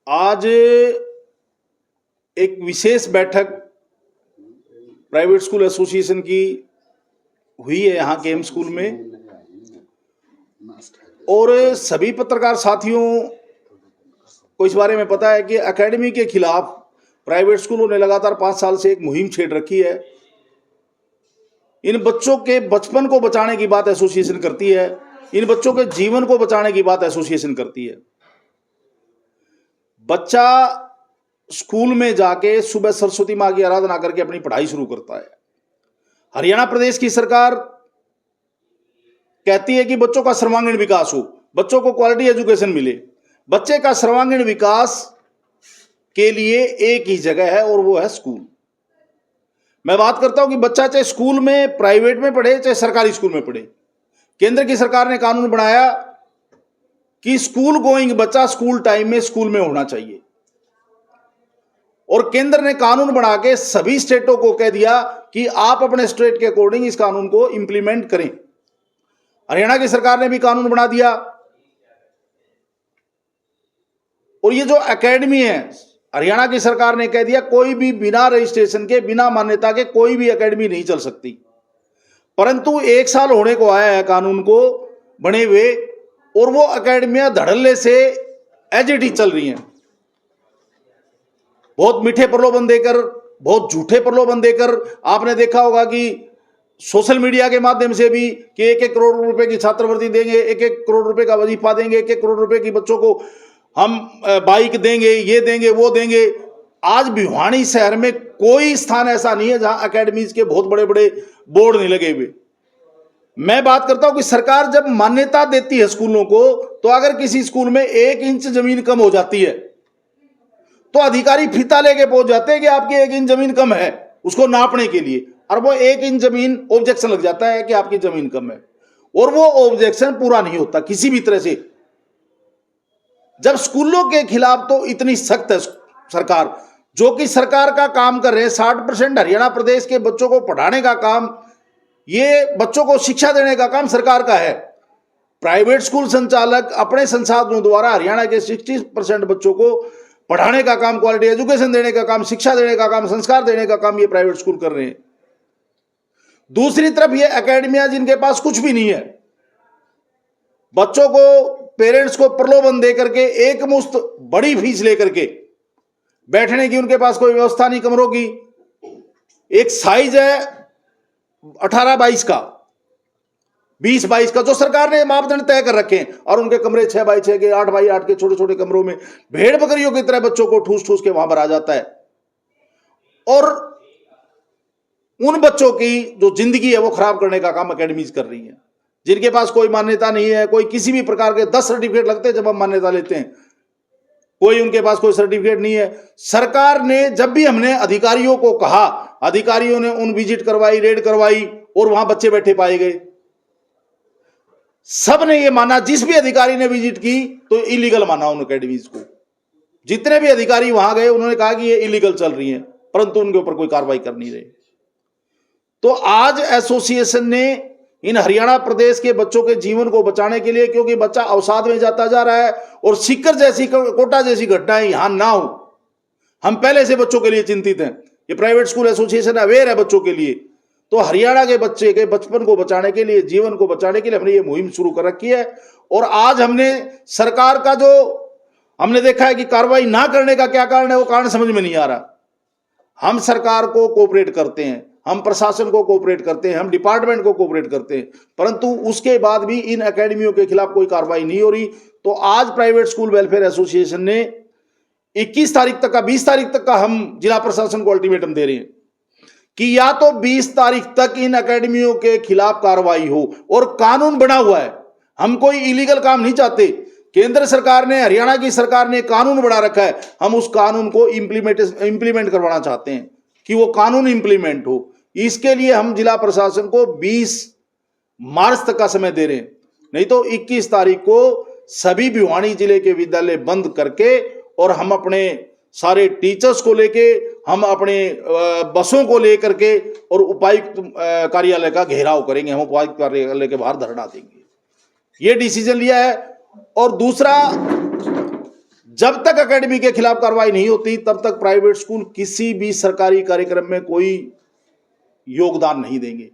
आज एक विशेष बैठक प्राइवेट स्कूल एसोसिएशन की हुई है यहाँ के एम स्कूल में, और सभी पत्रकार साथियों को इस बारे में पता है कि एकेडमी के खिलाफ प्राइवेट स्कूलों ने लगातार 5 साल से एक मुहिम छेड़ रखी है। इन बच्चों के बचपन को बचाने की बात एसोसिएशन करती है, इन बच्चों के जीवन को बचाने की बात एसोसिएशन करती है। बच्चा स्कूल में जाके सुबह सरस्वती माँ की आराधना करके अपनी पढ़ाई शुरू करता है। हरियाणा प्रदेश की सरकार कहती है कि बच्चों का सर्वांगीण विकास हो, बच्चों को क्वालिटी एजुकेशन मिले। बच्चे का सर्वांगीण विकास के लिए एक ही जगह है और वो है स्कूल। मैं बात करता हूं कि बच्चा चाहे स्कूल में प्राइवेट में पढ़े चाहे सरकारी स्कूल में पढ़े, केंद्र की सरकार ने कानून बनाया कि स्कूल गोइंग बच्चा स्कूल टाइम में स्कूल में होना चाहिए, और केंद्र ने कानून बना के सभी स्टेटों को कह दिया कि आप अपने स्टेट के अकॉर्डिंग इस कानून को इंप्लीमेंट करें। हरियाणा की सरकार ने भी कानून बना दिया, और ये जो एकेडमी है हरियाणा की सरकार ने कह दिया कोई भी बिना रजिस्ट्रेशन के बिना मान्यता के कोई भी एकेडमी नहीं चल सकती। परंतु 1 साल होने को आया है कानून को बने हुए, और वो एकेडमियां धड़ल्ले से एजिटी चल रही हैं। बहुत मीठे प्रलोभन देकर, बहुत झूठे प्रलोभन देकर। आपने देखा होगा कि सोशल मीडिया के माध्यम से भी कि 1-1 करोड़ रुपए की छात्रवृत्ति देंगे, 1-1 करोड़ रुपए का वजीफा देंगे, 1-1 करोड़ रुपए की बच्चों को हम बाइक देंगे, ये देंगे, वो देंगे। आज भिवानी शहर में कोई स्थान ऐसा नहीं है जहां एकेडमीज के बहुत बड़े बड़े बोर्ड नहीं लगे हुए। मैं बात करता हूं कि सरकार जब मान्यता देती है स्कूलों को, तो अगर किसी स्कूल में 1 इंच जमीन कम हो जाती है तो अधिकारी फीता लेके पहुंच जाते हैं कि आपकी 1 इंच जमीन कम है, उसको नापने के लिए। और वो 1 इंच जमीन ऑब्जेक्शन लग जाता है कि आपकी जमीन कम है, और वो ऑब्जेक्शन पूरा नहीं होता किसी भी तरह से। जब स्कूलों के खिलाफ तो इतनी सख्त है सरकार, जो कि सरकार का काम कर रहे हैं। 60% हरियाणा प्रदेश के बच्चों को पढ़ाने का काम, ये बच्चों को शिक्षा देने का काम सरकार का है। प्राइवेट स्कूल संचालक अपने संसाधनों द्वारा हरियाणा के 60% बच्चों को पढ़ाने का काम, क्वालिटी एजुकेशन देने का काम, शिक्षा देने का काम, संस्कार देने का काम ये प्राइवेट स्कूल कर रहे हैं। दूसरी तरफ ये एकेडमियां जिनके पास कुछ भी नहीं है, बच्चों को, पेरेंट्स को प्रलोभन देकर के एक मुश्त बड़ी फीस लेकर के बैठने की उनके पास कोई व्यवस्था नहीं कमरों की। एक साइज है 18-22 का, 20-22 का, जो सरकार ने मापदंड तय कर रखे हैं, और उनके कमरे 6x6 के, 8x8 के छोटे छोटे कमरों में भेड़ बकरियों की तरह बच्चों को ठूस ठूस के वहां भरा जाता है। और उन बच्चों की जो जिंदगी है वो खराब करने का काम एकेडमीज कर रही है, जिनके पास कोई मान्यता नहीं है। कोई किसी भी प्रकार के 10 सर्टिफिकेट लगते हैं जब हम मान्यता लेते हैं, कोई उनके पास कोई सर्टिफिकेट नहीं है। सरकार ने जब भी हमने अधिकारियों को कहा, अधिकारियों ने उन विजिट करवाई, रेड करवाई, और वहां बच्चे बैठे पाए गए। सब ने ये माना, जिस भी अधिकारी ने विजिट की तो इलीगल माना उन एकेडमीज को। जितने भी अधिकारी वहां गए उन्होंने कहा कि ये इलीगल चल रही है, परंतु उनके ऊपर कोई कार्रवाई कर नहीं रहे। तो आज एसोसिएशन ने इन हरियाणा प्रदेश के बच्चों के जीवन को बचाने के लिए, क्योंकि बच्चा अवसाद में जाता जा रहा है और सीकर जैसी, कोटा जैसी घटनाएं यहां ना हो, हम पहले से बच्चों के लिए चिंतित हैं। ये प्राइवेट स्कूल एसोसिएशन अवेयर है बच्चों के लिए। तो हरियाणा के बच्चे के बचपन को बचाने के लिए, जीवन को बचाने के लिए हमने ये मुहिम शुरू कर रखी है। और आज हमने सरकार का जो हमने देखा है कि कार्रवाई ना करने का क्या कारण है, वो कारण समझ में नहीं आ रहा। हम सरकार को कोऑपरेट करते हैं, हम प्रशासन को कोऑपरेट करते हैं, हम डिपार्टमेंट को कोऑपरेट करते हैं, परंतु उसके बाद भी इन एकेडमियों के खिलाफ कोई कार्रवाई नहीं हो रही। तो आज प्राइवेट स्कूल वेलफेयर एसोसिएशन ने 21 तारीख तक का, 20 तारीख तक का हम जिला प्रशासन को अल्टीमेटम दे रहे हैं कि या तो 20 तारीख तक इन एकेडमियों के खिलाफ कार्रवाई हो, और कानून बना हुआ है, हम कोई इलीगल काम नहीं चाहते। केंद्र सरकार ने, हरियाणा की सरकार ने कानून बना रखा है, हम उस कानून को इंप्लीमेंट करवाना चाहते हैं कि वो कानून इंप्लीमेंट हो। इसके लिए हम जिला प्रशासन को 20 मार्च तक का समय दे रहे हैं, नहीं तो 21 तारीख को सभी भिवानी जिले के विद्यालय बंद करके, और हम अपने सारे टीचर्स को लेके, हम अपने बसों को लेकर के और उपायुक्त कार्यालय का घेराव करेंगे। हम उपायुक्त कार्यालय के बाहर धरना देंगे, ये डिसीजन लिया है। और दूसरा, जब तक एकेडमी के खिलाफ कार्रवाई नहीं होती तब तक प्राइवेट स्कूल किसी भी सरकारी कार्यक्रम में कोई योगदान नहीं देंगे।